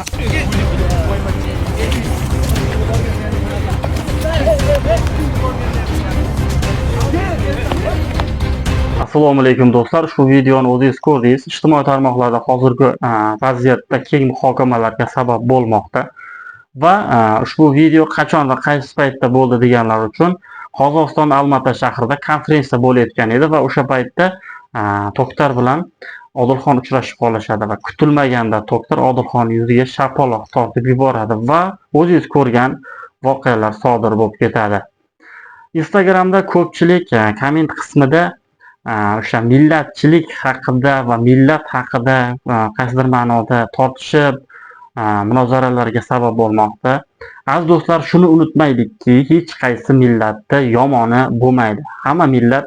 Assalomu alaykum do'stlar. Shu videoni o'zingiz ko'rdingiz. Ijtimoiy tarmoqlarda hozirgi vaziyatda keng muhokamalarga sabab bo'lmoqda. Va ushbu video qachon va qaysi paytda bo'ldi deganlar uchun Qozog'iston Almata shahrida konferensiya bo'layotgan edi va o'sha paytda To'xtar bilan Odilxon uchrashib qolishadi va kutilmaganda To'xtar Odilxon yuziga shapaloq tortib yuboradi va o'zingiz ko'rgan voqealar sodir bo'lib ketadi. Instagramda ko'pchilik komment qismida o'sha millatchilik haqida va millat haqida qaysidir ma'noda tortishib munozaralarga sabab bo'lmoqda. Aziz do'stlar, shuni unutmaylikki, hech qaysi millatda yomoni bo'lmaydi. Hamma millat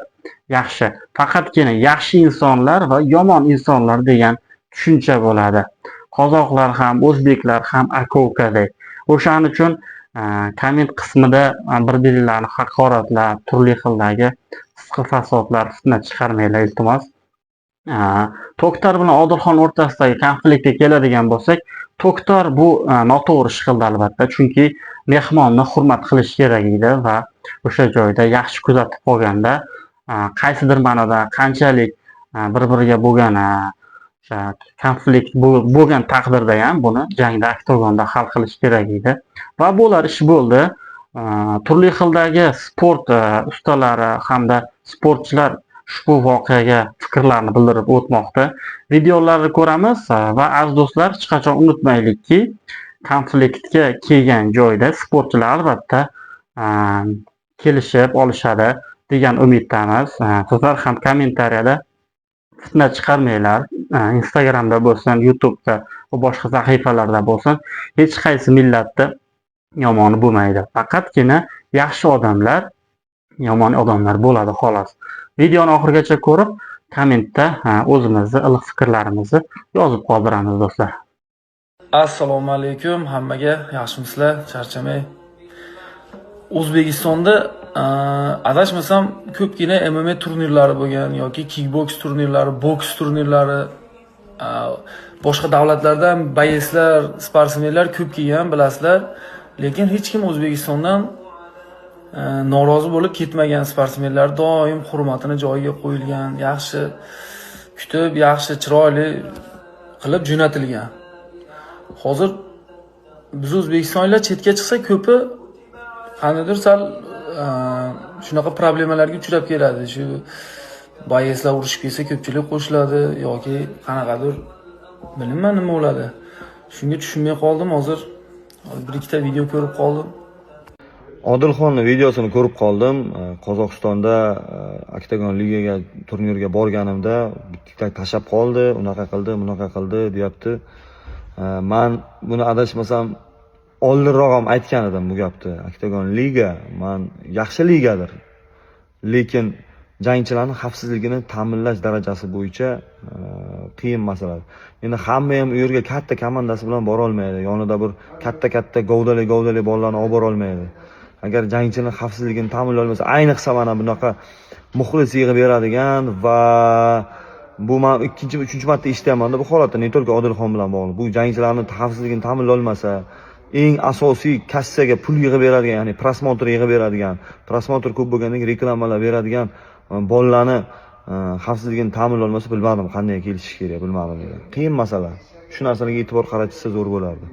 yaxshi. Faqatgina yaxshi insonlar va yomon insonlar degan tushuncha bo'ladi. Qozoqlar ham, o'zbeklar ham aka-ukadek. O'shaning uchun komment qismida bir-birlarini haqoratlab, turli xildagi fisq fasodlar, fitna chiqarmanglar iltimos. To'xtar bilan Odilxon o'rtasidagi konfliktga keladigan bo'lsak, To'xtar bu noto'g'ri ish qildi albatta, chunki mehmonni hurmat qilish kerak edi va o'sha joyda yaxshi kuzatib qolganda qaysidir ma'noda qanchalik bir-biriga bo'lgan o'sha konflikt bo'lgan taqdirda ham buni jangda, oktagonda hal qilish kerak edi va bo'lar ish bo'ldi. Turli xildagi sport ustalari hamda sportchilar ushbu voqeaga fikrlarini bildirib o'tmoqda. Videolarni ko'ramiz va aziz do'stlar, hech qachon unutmaylikki, konfliktga kelgan joyda sportchilar albatta kelishib olishadi degan umiddamiz. Sizlar ham kommentariyada fitna chiqarmanglar. Instagramda bo'lsin, YouTube'da va boshqa sahifalarda bo'lsin, hech qaysi millatda yomoni bo'lmaydi. Faqatgina yaxshi odamlar, yomon odamlar bo'ladi xolos. Videoni oxirigacha ko'rib, kommentda o'zimizni iliq fikrlarimizni yozib qoldiramiz do'stlar. Assalomu alaykum hammaga, yaxshimisizlar? Charchamay. O'zbekistonda adashmasam ko'pgina MMA turnirlari bo'lgan yoki kickboks turnirlari, boks turnirlari, boshqa davlatlardan boyeslar, sportsmenlar ko'p kelgan, bilasizlar. Lekin hech kim O'zbekistondan norozi bo'lib ketmagan. Sportsmenlar doim hurmatini joyiga qo'yilgan, yaxshi kutib, yaxshi chiroyli qilib jo'natilgan. Hozir biz O'zbekistonliklar chetga chiqsa ko'pi qanday sal shunaqa problemalarga uchrab keladi. Shu boyeslar urushib kelsa ko'pchilik qo'shiladi yoki qanaqadir bilmayman nima bo'ladi. Shunga tushunmay qoldim. Hozir bir ikkita video ko'rib qoldim. Odilxonning videosini ko'rib qoldim. Qozog'istonda Oktagon ligaga turnirga borganimda bitta tashab qoldi, unaqa qildi, bunaqa qildi deyapti. Men buni adashmasam oldinroq ham aytgan edim bu gapni. Oktagon liga men yaxshi ligadir. Lekin jangchilarning xavfsizligini ta'minlash darajasi bo'yicha qiyin masala. Endi hamma ham u yerga katta komandasi bilan bora olmaydi. Yonida bir katta govdali bolalarni olib bora olmaydi. Agar jangchining xavfsizligini ta'minlolmasa, ayniqsa mana bunaqa muxlis yig'ib beradigan va bu men ikkinchi, uchinchi marta eshitaman bu holatda, ne только Odilxon bilan bog'liq. Bu jangchilarning xavfsizligini ta'minlolmasa, eng asosiy kassaga pul yig'ib beradigan, ya'ni prosmotr yig'ib beradigan, prosmotr ko'p bo'lgandan keyin reklamalar beradigan bolalarni xavfsizligini ta'minlolmasa, bilmadim qanday kelishish kerak, bilmadim. Qiyin masala. Shu narsalarga e'tibor qaratsa zo'r bo'lardi.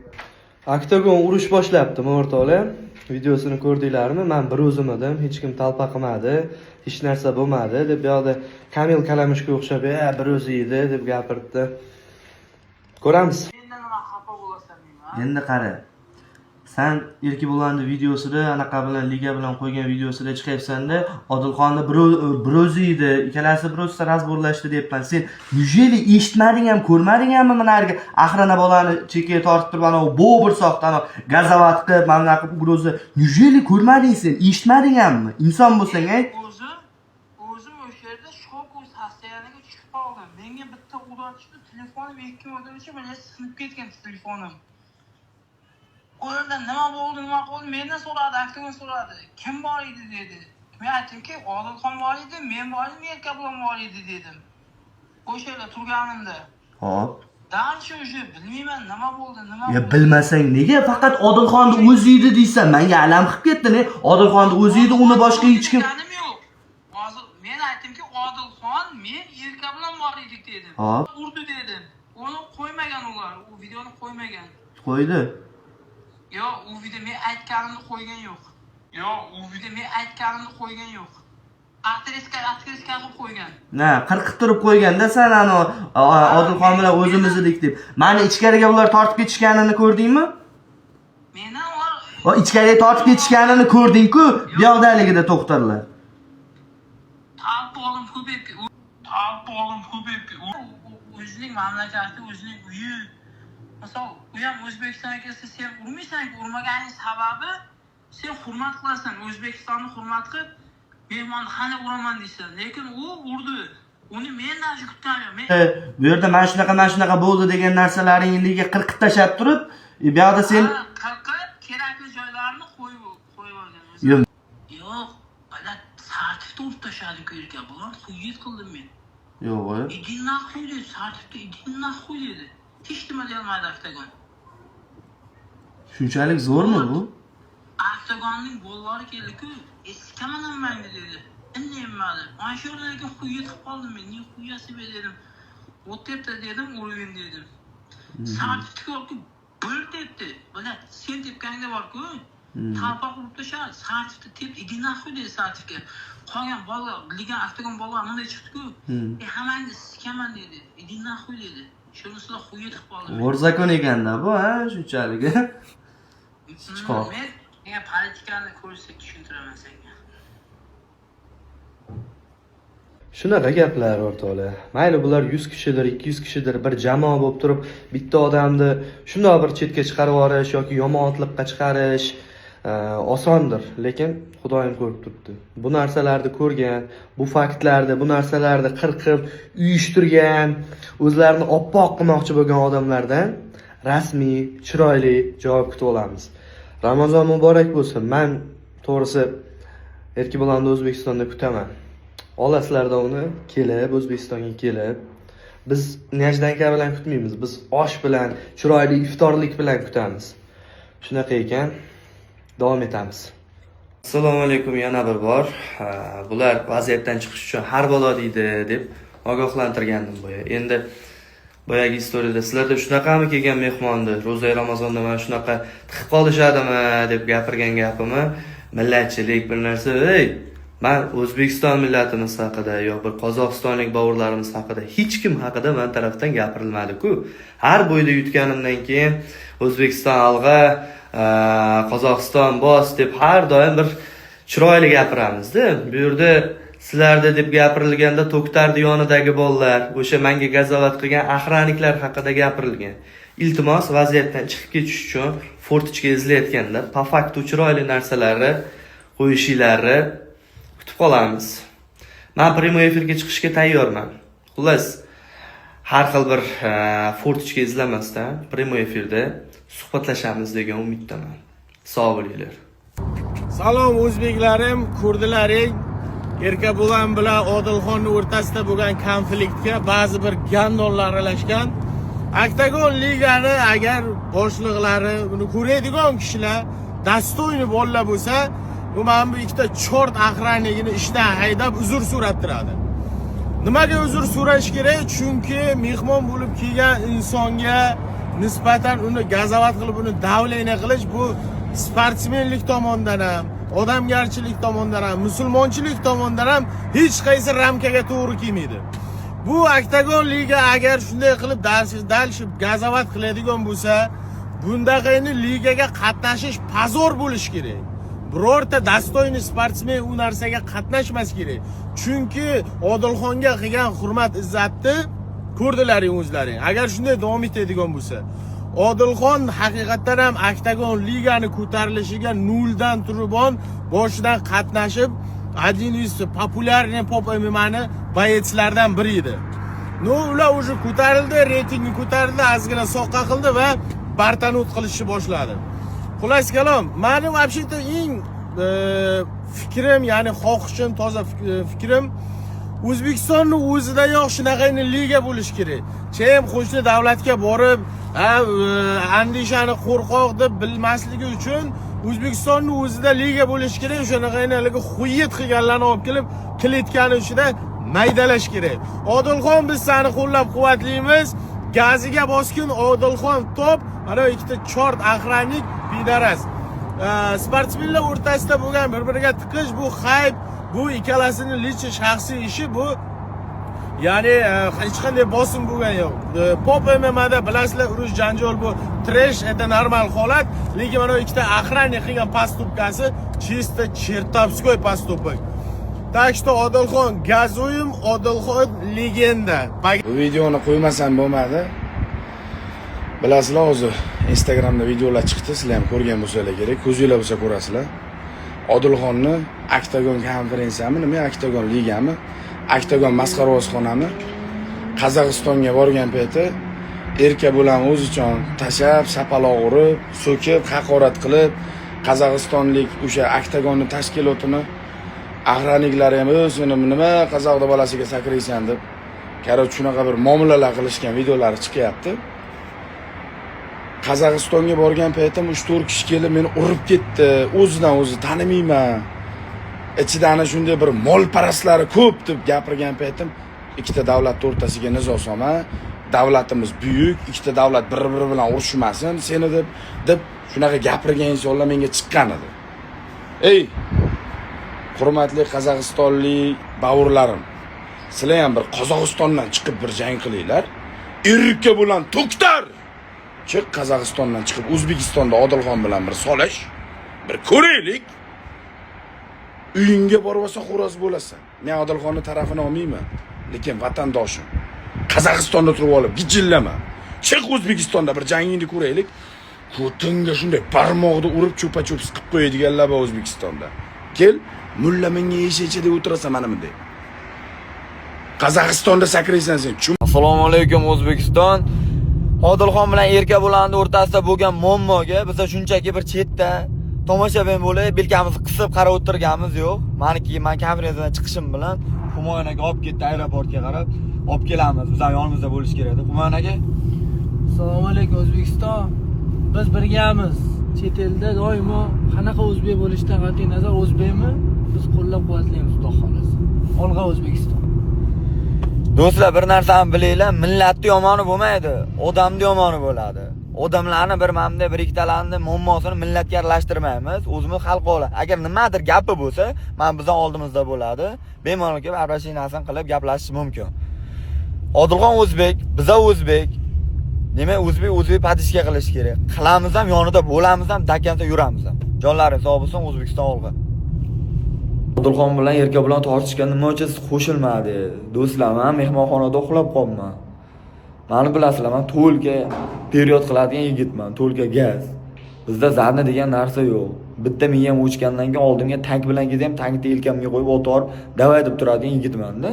Oktagon urush boshlabdi, o'rtoqlar. Videosini ko'rdinglarmi? Men bir o'zim edim, hech kim talpa qilmadi, hech narsa bo'lmadi deb bu yoqda Kamil Kalamishga o'xshab, bir o'zi edi deb gapiribdi. Ko'ramiz. Endi qara. Sen Erkibo'lanning videosida anaqa bilan liga bilan qo'ygan videosida chiqayapsan-da, Odilxonni bir o'zi edi, ikkalasi bir o'zi razborlashdi deyapman. Sen yujeli eshitmading ham, ko'rmading hammi mana yerga axrana bolani chekka tortib turib ana bu bir soxtani gazavat qilib, mana qilib bir o'zi yujeli ko'rmading sen, eshitmading hammi. Inson bo'lsang, O'zim o'sha yerda shok hasayaniga tushib qoldim. Menga bitta ulatishdi, telefonim 2 marta mana sinib ketgan telefonim. Oradan nima bo'ldi, mendan so'radi, aktivni so'radi. Kim bor edi dedi. Men aytdimki, Odilxon bor edi, men bor edim, Erka bilan bor edi dedim. O'sha yerda turganimda. Xo'p. Dальше уже bilmayman nima bo'ldi, nima Ya bo'ldi. bilmasang nega faqat Odilxonni o'zi edi deysan? Menga alam qilib ketdi-ne. Odilxonni o'zi edi, uni boshqa hech kim. Ganim yo'q. Hozir men aytdimki, Odilxon men Erka bilan bor edik dedim. Hop. Urdi dedim. Uni qo'ymagan ular, u videoni qo'ymagan. Qo'ydi. Yo'q, u video men aytganimni qo'ygan yo'q. Yo'q, u video men aytganimni qo'ygan yo'q. Aktriska qilib qo'ygan. Na, qirqib turib qo'yganda sen ani Odilxon bilan o'zimiz edik deb. Mani ichkariga ular tortib ketishganini ko'rdingmi? Mendan ular Va ichkariga tortib ketishganini ko'rding-ku, bu yoqdaligida to'xtarlar. Ta'lim ko'payib. O'zining mamlakati, o'zining uyi. Misol, u ham O'zbekistonga kelsa, sen urmaysan-ku, urmaganing sababi sen hurmat qilasan, O'zbekistonni hurmat qilib, mehmonni qani uraman deysan. Lekin u urdi. Uni mendan kutganim yo'q. Bu yerda mana shunaqa bo'ldi degan narsalaringga qirqib tashab turib, bu yoqda sen qirqib kerakli joylarini qo'yib olgan o'zi. Yo'q. Yo'q, mana sartifda urib tashladim-ku yerga. Bular xuyit qildim men. yo'q. Iди nахуй dedi, sartifda idi nахуй dedi. Hech nima deyolmadi Aktagon. Shunchalik zo'rmi bu? Aktagonning gollari keldi-ku, sikaman hammangni dedi. Innayimadi. Mana shu yerlarga xuyit qilib qoldim men. Ne xuyasi be dedim. O'tibdi dedim, urgin dedim. Sartifika bir debdi. Mana sen tepganga bor-ku. Talpoq urib tashladi. Sartifika tepdi. Idi nахуй dedi sartifika. Qolgan bola, liga Aktagon bola bunday chiqdi-ku. Hammangni sikaman dedi. Idi nахуй dedi. Shunisiga xuyit qilib qoldim. G'o'rzakon ekanda bu, ha, shunchalik. Chiqoq. Men politikani ko'rsak tushuntiraman senga. Shunaqa gaplar o'rtoqlar. Mayli bular 100 kishidir, 200 kishidir bir jamoa bo'lib turib, bitta odamni shunday bir chetga chiqarib yuborish yoki yomon otliqqa chiqarish osondir, lekin Xudoyim ko'rib turibdi. Bu narsalarni ko'rgan, bu faktlarni, bu narsalarni qirqib, uyushtirgan, o'zlarini oppoq qilmoqchi bo'lgan odamlardan rasmiy, chiroyli javob kutib olamiz. Ramazon muborak bo'lsin. Men to'g'risi Erkibo'lonni O'zbekistonda kutaman. Olasizlarda uni kelib, O'zbekistonga kelib, biz Najdanka bilan kutmaymiz. Biz osh bilan, chiroyli iftorlik bilan kutamiz. Shunaqa ekan, davom etamiz. Assalomu alaykum yana bir bor. Bular vaziyatdan chiqish uchun har balo deydi deb ogohlantirgandim boya. Endi boyagi istoriyada sizlarda shunaqami kelgan mehmonni, ro'za Ramazonda mana shunaqa tiqib qolishadimi deb gapirgan gapimni millatchilik bir narsa, men O'zbekiston millatimiz haqida yoki bir Qozog'istonlik bovurlarimiz haqida hech kim haqida men tarafdan gapirilmadi-ku. Har bo'yda yutganimdan keyin O'zbekiston alg'a, Qozog'iston bos deb har doim bir chiroyli gapiramiz-da. Bu yerda sizlarda deb gapirilganda To'ktardi yonidagi bolalar, o'sha menga gazovat qilgan axraniklar haqida gapirilgan. Iltimos vaziyatdan chiqib ketish uchun fortichka izlayotganlar, po faktu chiroyli narsalarni qo'yishingizni kutib qolamiz. Men prямой efirga chiqishga tayyorman. Xullas, har xil bir fortichka izlamasdan prямой efirda suhbatlashamiz degan umiddaman. Sog' bo'linglar. Salom o'zbeklarim, kurdilaring. Erkabo'lan bilan Odilxonni o'rtasida bo'lgan konfliktga ba'zi bir gandonlar aralashgan. Aktagon ligani agar boshliqlari buni ko'radigan kishilar dastoyni bolalar bo'lsa, bu mana bu ikkita chort axranligini ishdan haydab uzr so'rattiradi. Nimaga uzr so'rash kerak? Chunki mehmon bo'lib kelgan insonga nisbatan uni gazovat qilib, uni davlena qilish bu sportsmenlik tomonidan ham, odamgarchilik tomonidan ham, musulmonchilik tomonidan ham hech qaysi ramkaga to'g'ri kelmaydi. Bu Aktagon liga agar shunday qilib dalshib gazovat qiladigan bo'lsa, bundaqayni ligaga qatnashish pozor bo'lish kerak. Birorta dastoyni sportsmen u narsaga qatnashmas kerak. Chunki Odilxonga qilgan hurmat izzatni ko'rdilaring o'zlaring. Agar shunday davom etadigan bo'lsa, Odilxon haqiqatan ham Aktagon ligani ko'tarilishiga noldan turibon boshidan qatnashib, adinist populyarniy pop MMA'ni boyetslardan biri edi. Ular уже ko'tarildi, reytingni ko'tarildi, ozgina soqqa qildi va bartanut qilishni boshladi. Xullas kalom, meni vobsheta eng fikrim, ya'ni xohishim, toza fikrim O'zbekistonning o'zida yo'q shunaqa liga bo'lish kerak. Chem qo'shni davlatga borib, andishani qo'rqoq deb bilmasligi uchun O'zbekistonning o'zida liga bo'lish kerak. Shunaqa xuyet qilganlarni olib kelib, kiletgani ichida maydalash kerak. Odilxon, biz seni qo'llab-quvvatlaymiz. Gaziga boskin Odilxon top, mana ikkita chort aqranlik pidaras. Sportsmenlar o'rtasida bo'lgan bir-biriga tiqish, bu hayb, bu ikkalasini lichi shaxsiy ishi bu. Ya'ni hech qanday bosim bo'lgan yo'q. Pop MMAda bilasizlar, urush janjal bu trash, это normal holat. Lekin mana ikkita aqranlik qilgan поступкасы чисто чертовской поступок. Так что Odilxon gazoyim, Odilxon legenda. Bu videoni qo'ymasam bo'lmadi. Bilasizlar, o'zi Instagramda videolar chiqdi, sizlar ham ko'rgan bo'lsanglar kerak, ko'zinglar bo'lsa ko'rasizlar. Odilxonni Octagon konferensiyami, nima Octagon ligami, Octagon masxarabozxonami Qozog'istonga borgan payti erka bilan o'zichon tashab, sapaloq urib, so'kib, haqorat qilib, Qozog'istonlik o'sha Octagonning tashkilotini aqraniklari ham o'zini nima qozoqda bolasiga sakraysan deb, korot shunaqa bir muomalalar qilishgan videolari chiqyapti. Qozog'istonga borgan paytim 3-4 kishi kelib meni urib ketdi. O'zidan o'zi tanimayman. Ichida ana shunday bir molparastlari ko'p deb gapirgan paytim ikkita davlat o'rtasiga nizo solma. Davlatimiz buyuk, ikkita davlat bir-biri bilan urushmasin seni deb shunaqa gapirgan insonlar menga chiqqan edi. Ey, hurmatli Qozog'istonlik bavurlarim, sizlar ham bir Qozog'istondan chiqib bir jang qilinglar. Erka bilan to'ktar. Chiq Qozog'istondan chiqib O'zbekistonda Odilxon bilan bir solish, bir ko'raylik. Uyingga borib olsa xo'roz bo'lasan. Men Odilxonning tarafini olmayman, lekin vatandoshim. Qozog'istonda turib olib gijillama. Chiq O'zbekistonda bir jangingni ko'raylik. Ko'tinga shunday barmoqni urib cho'pa-cho'ps qilib qo'yadiganlar bor O'zbekistonda. Kel, mulla menga yeshichida o'tirasan mana bunday. Qozog'istonda sakraysan sen. Assalomu alaykum O'zbekiston. Odilxon bilan Erka Bulandi o'rtasida bo'lgan muammoga biz shunchaki bir chetda tomoshabin bo'lib, bilkamizni qisib qarab o'tirganimiz yo'q. Men konferensiyadan chiqishim bilan Humoyon aka olib ketdi aeroportga qarab, olib kelamiz. Biz ham yonimizda bo'lish kerak edi. Humoyon aka. Assalomu alaykum O'zbekiston. Biz birgamiz. Chet elda doimo qanaqa o'zbek bo'lishdan qat'iy nazar o'zbekmi? Biz qo'llab-quvvatlaymiz, xudo xolasa. Olg'a O'zbekiston. Do'stlar, bir narsani bilinglar, millatni yomoni bo'lmaydi, odamni yomoni bo'ladi. Odamlarni bir mamda bir ikkitalarni muammosini millatga aralashtirmaymiz, o'zimiz xalq ola. Agar nimadir gapi bo'lsa, men bizdan oldimizda bo'ladi. Bemalol kelib abrashinasin qilib gaplashish mumkin. Odilxon o'zbek, biza o'zbek. Demak, o'zbek padishga qilish kerak. Qilamiz ham, yonida bo'lamiz ham, dakamda yuramiz ham. Jonlaringiz sog' bo'lsin, O'zbekiston olg'a. Odilxon bilan Erka bilan tortishgan nima uchun qo'shilmadi? Do'stlar, men mehmonxonada uxlab qoldim. Meni bilasizlar, men to'lga period qiladigan yigitman, to'lga gaz. Bizda zarni degan narsa yo'q. Bitta miyam o'chgandan keyin oldimga tank bilan ketdim, tankni yelkamga qo'yib o'torib, davay deb turadigan yigitman-da.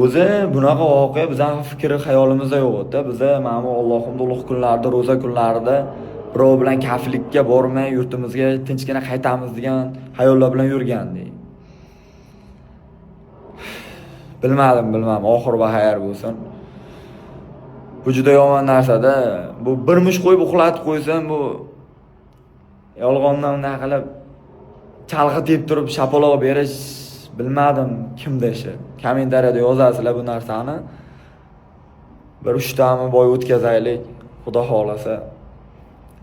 O'zi bunaqa voqea bizning fikri xayolimizda yo'q edi. Biza mana Allohimning ulug' kunlarida, ro'za kunlarida birov bilan kafillikka bormay, yurtimizga tinchgina qaytamiz degan xayollar bilan yurgandik. Bilmadim, oxir va xayr bo'lsin. Bu juda yomon narsa-da. Bu bir mush qo'yib uxlatib qo'ysam, bu yolg'ondan nima qilib chalg'itib turib shapaloq berish, bilmadim kimda ishi. Kommentariyada yozasizlar bu narsani. Bir 3 tami boy o'tkazaylik, xudo xolasa.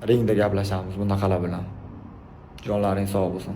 Ringda gaplashamiz bunaqalar bilan. Jonlaring sog' bo'lsin.